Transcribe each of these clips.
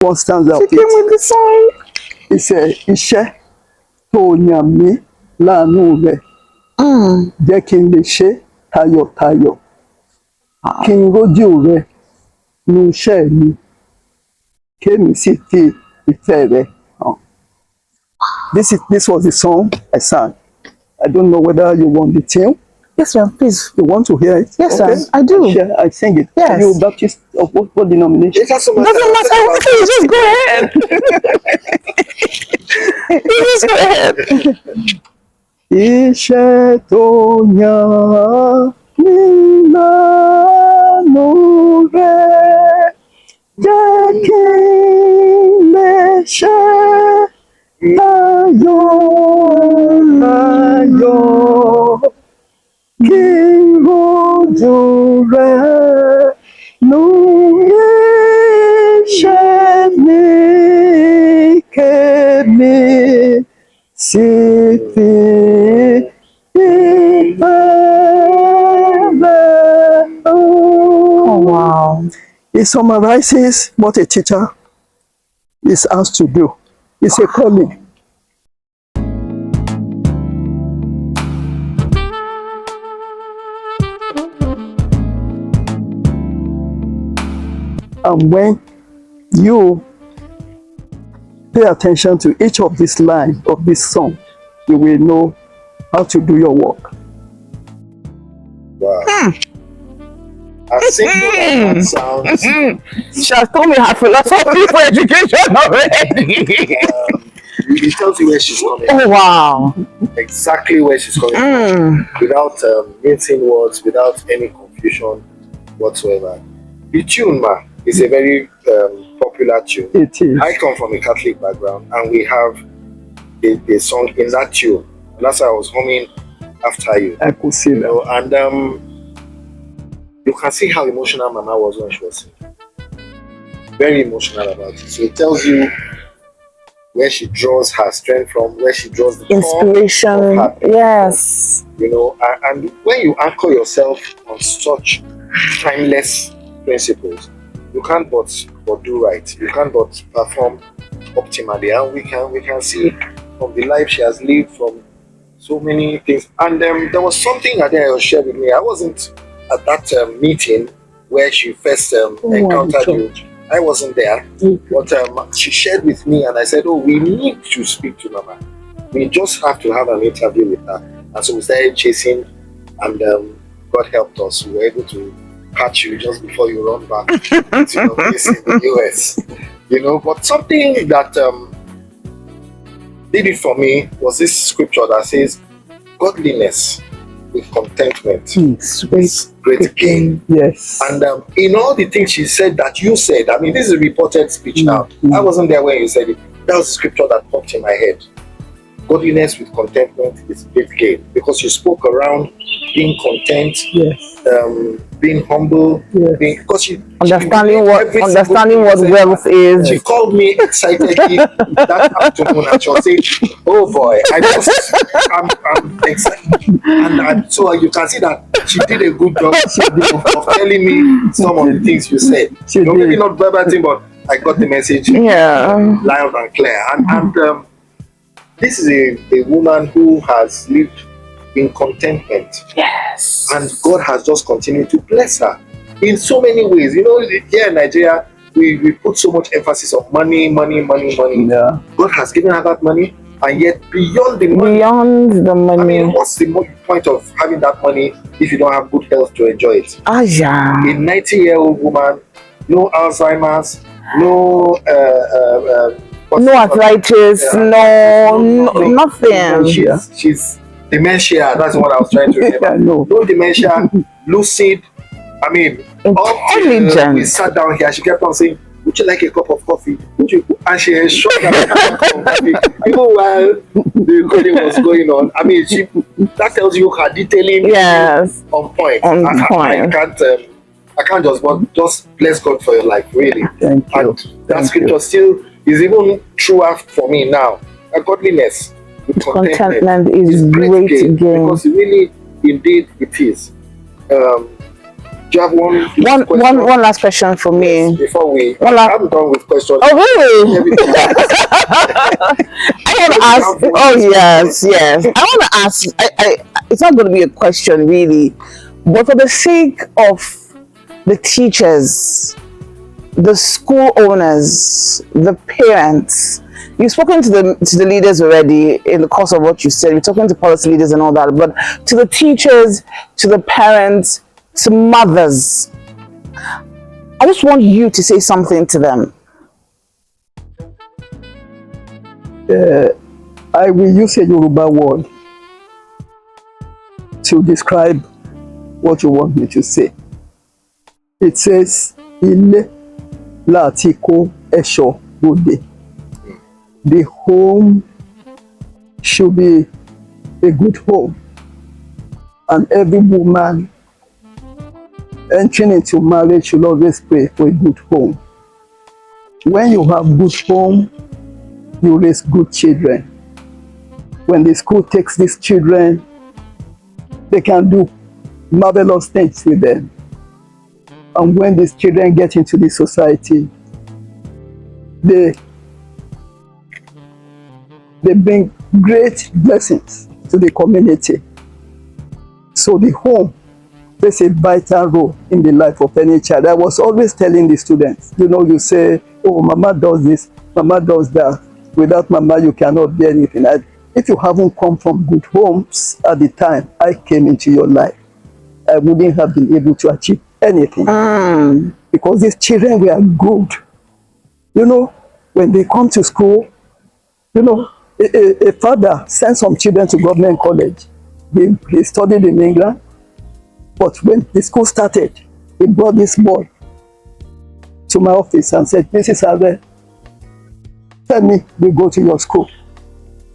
One stanza of She came it. with the song. It said, Iṣẹ́ tó yàn mí láàánú rẹ̀, jẹ́ kí n lè ṣe tayọ̀tayọ̀, kí n rójú rẹ̀ nú iṣẹ́ mi, kémi sì fi ìfẹ́ rẹ̀ hàn. This was the song I sang. I don't know whether you want the tune. Yes, ma'am, please. You want to hear it? Yes, sir, I do. I sing it. Yes. Are you Baptist of what denomination? It doesn't matter. Doesn't matter. Okay, just go ahead. Just go ahead. Iṣẹ́ tó yàn mí láàánú rẹ̀, jẹ́ kí n lè ṣe tayọ̀tayọ̀, kí n rójú rẹ̀ nú iṣẹ́ mi, kémi sì fi ìfẹ́ rẹ̀ hàn. Oh, wow. It summarizes what a teacher is asked to do. It's a calling. And when you pay attention to each of these lines of this song, you will know how to do your work. Wow. As simple as that sounds, She has told me her philosophy for education already. it tells you where she's coming. Oh, wow. Exactly where she's coming from, without mincing words, without any confusion whatsoever. The tune, ma, is a very popular tune. It is. I come from a Catholic background, and we have a song in that tune. And that's why I was humming after you. I could see You that. know, and you can see how emotional Mama was when she was singing. Very emotional about it. So it tells you where she draws her strength from, where she draws the core of Inspiration. her, Yes. you know, and when you anchor yourself on such timeless principles, you can't but do right. You can't but perform optimally, and we can see from the life she has lived, from so many things. And there was something that I shared with me. I wasn't at that meeting where she first encountered you. I wasn't there, but she shared with me, and I said, "Oh, we need to speak to Mama. We just have to have an interview with her." And so we started chasing, and God helped us. We were able to catch you just before you run back to your place in the US. You know, but something that did it for me was this scripture that says, "Godliness with contentment is great gain." Yes. And in all the things she said that you said, I mean, this is a reported speech now. I wasn't there when you said it. That was the scripture that popped in my head. Godliness with contentment is great gain, because you spoke around being content, Yes. being humble, Yes. because she Understanding every what single wealth is. She called me excitedly that afternoon, and she was saying, "Oh boy, I'm excited." And so you can see that she did a good job of telling me some of the things you said. She did. Maybe not verbatim, but I got the message Yeah. loud and clear. And this is a woman who has lived in contentment. Yes. And God has just continued to bless her in so many ways. You know, here in Nigeria, we put so much emphasis on money. Yeah. God has given her that money, and yet beyond the money, Beyond the money. I mean, what's the point of having that money if you don't have good health to enjoy it? Ah, yeah. A 90-year-old woman, no Alzheimer's, no No arthritis, nothing. She's dementia. That's what I was trying to remember. No. No dementia, lucid. I mean, Intelligent. we sat down here. She kept on saying, "Would you like a cup of coffee?" And she ensured that I had a cup of coffee, even while the recording was going on. I mean, that tells you her detailing Yes. on point. On I point. can't just bless God for your life, really. Thank you. And that scripture still is even truer for me now. A godliness with Contentment is great gain. because really, indeed, it is. Do you have one last question for me? Yes, before we, I'm done with questions. Oh really? I want to ask. Oh yes. I want to ask. It's not going to be a question really, but for the sake of the teachers, the school owners, the parents. You've spoken to the leaders already in the course of what you said. You're talking to policy leaders and all that, but to the teachers, to the parents, to mothers, I just want you to say something to them. I will use a Yoruba word to describe what you want me to say. It says, Ile láti kó ẹ̀ṣọ́ ròde. The home should be a good home, and every woman entering into marriage should always pray for a good home. When you have good home, you raise good children. When the school takes these children, they can do marvelous things with them. And when these children get into the society, they bring great blessings to the community. So the home plays a vital role in the life of any child. I was always telling the students, you say, oh, mama does this, mama does that. Without mama, you cannot be anything. If you haven't come from good homes at the time I came into your life, I wouldn't have been able to achieve anything. Because these children were good. When they come to school, a father sent some children to government college. He studied in England, but when the school started, he brought this boy to my office and said, Mrs. Alve, tell me we go to your school.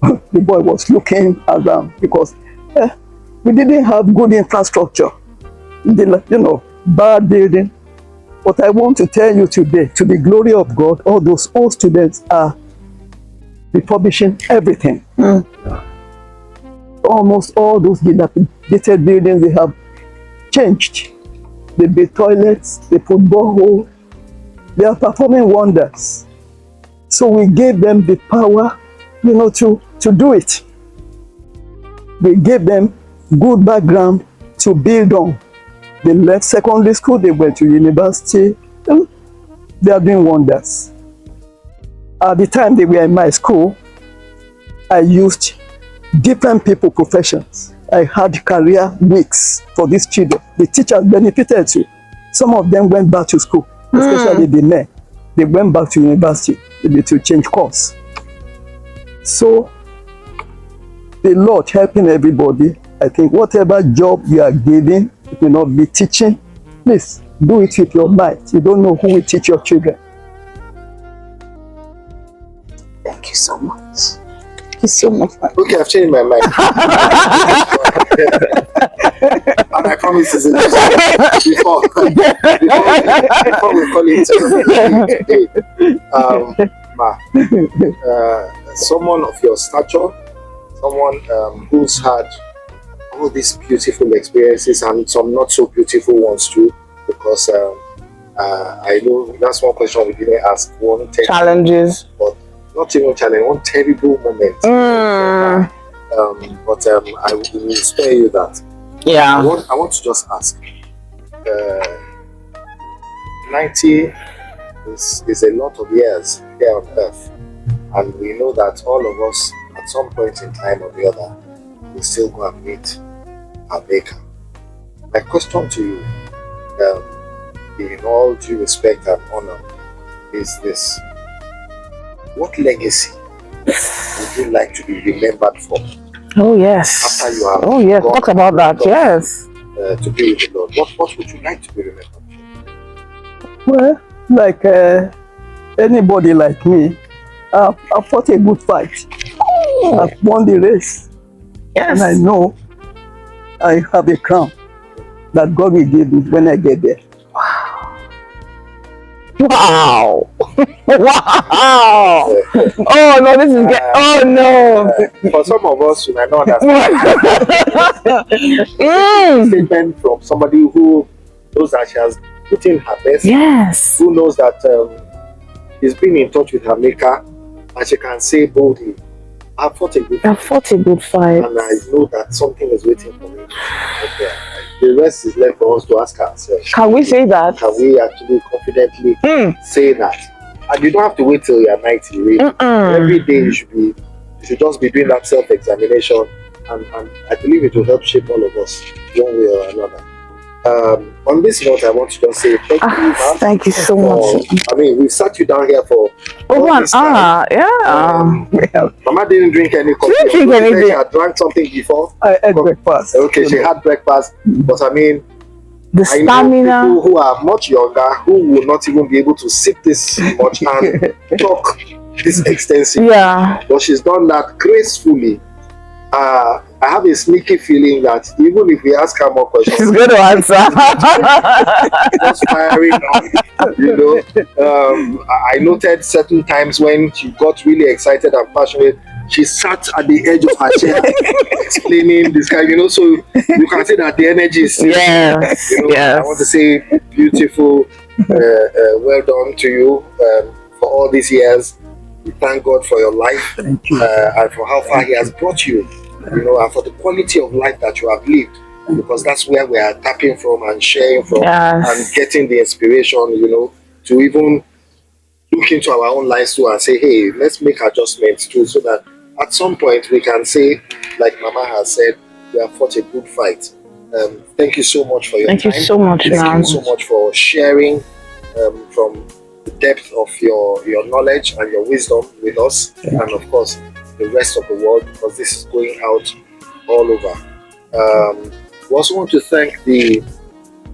The boy was looking around because we didn't have good infrastructure, bad building. But I want to tell you today, to the glory of God, all those old students are refurbishing everything. Almost all those dilapidated buildings, they have changed. They built toilets, they put borehole. They are performing wonders. So we gave them the power, to do it. We gave them good background to build on. They left secondary school, they went to university. They are doing wonders. At the time they were in my school, I used different people professions. I had career weeks for these children. The teachers benefited too. Some of them went back to school, especially the men. They went back to university to change course. So the Lord helping everybody. I think whatever job you are giving, it will not be teaching. Please do it with your might. You don't know who will teach your children. Thank you so much. Thank you so much. Okay, I've changed my mind. And I promise this is before we call it today. Someone of your stature, someone who's had all these beautiful experiences and some not so beautiful ones too, because I know that's one question we didn't ask. One challenges, but not even challenge, one terrible moment. But I will spare you that. Yeah. I want to just ask. 90 is a lot of years here on earth, and we know that all of us at some point in time or the other will still go and meet our maker. My question to you, in all due respect and honor, is this: what legacy would you like to be remembered for? Oh yes. After you have talk about that. Yes. To be with the Lord, what would you like to be remembered for? Well, like anybody like me, I fought a good fight. I've won the race. Yes. And I know I have a crown that God will give me when I get there. Wow. Wow. Oh no, this is oh no. For some of us, you might not understand. Statement from somebody who knows that she has put in her best, Yes. who knows that she's been in touch with her maker, and she can say boldly, I fought a good I fight, fought a good fight. and I know that something is waiting for me. Okay. The rest is left for us to ask ourselves. Can we say that? Can we actually confidently say that? And you don't have to wait till you're 90, really. Every day you should just be doing that self-examination, and I believe it will help shape all of us one way or another. On this note, I want to just say thank you, Ma'am. Thank you so much. I mean, we sat you down here for over an hour. Mama didn't drink any coffee. She didn't drink anything. She had drank something before. I had breakfast. Okay, she had breakfast. But I mean, the stamina. I know people who are much younger who will not even be able to sip this much and talk this extensive. Yeah. But she's done that gracefully. I have a sneaky feeling that even if we ask her more questions, she's going to answer. Just firing on, you know. I noted certain times when she got really excited and passionate, she sat at the edge of her chair explaining this guy, you know, so you can see that the energy is yes, you know, yes. I want to say beautiful, well done to you for all these years. We thank God for your life. Thank you. And for how far He has brought you, you know, and for the quality of life that you have lived, because that's where we are tapping from and sharing from, and getting the inspiration, you know, to even look into our own lives too and say, hey, let's make adjustments too, so that at some point we can say, like Mama has said, we have fought a good fight. Thank you so much for your time. Thank you so much, Thank you so much for sharing from the depth of your knowledge and your wisdom with us, and of course the rest of the world, because this is going out all over. We also want to thank the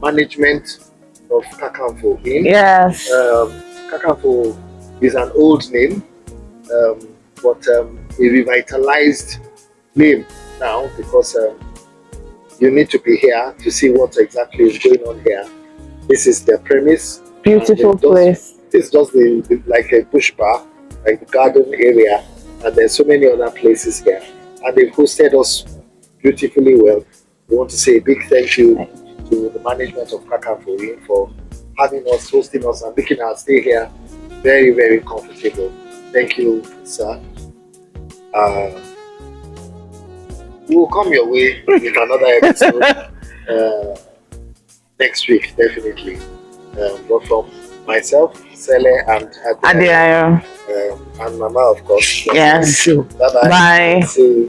management of Kakanfo Inn. Yes. Kakanfo is an old name, but a revitalized name now, because you need to be here to see what exactly is going on here. This is their premise. Beautiful place. It's just like a bush bar, like the garden area, and there's so many other places here. And they've hosted us beautifully well. We want to say a big thank you to the management of Kakanfo Inn for having us, hosting us, and making our stay here very, very comfortable. Thank you, sir. We'll come your way with another episode next week, definitely. But from myself, Sele, and Adelaide, and Mama, of course. Yes. Bye-bye. Bye. See you.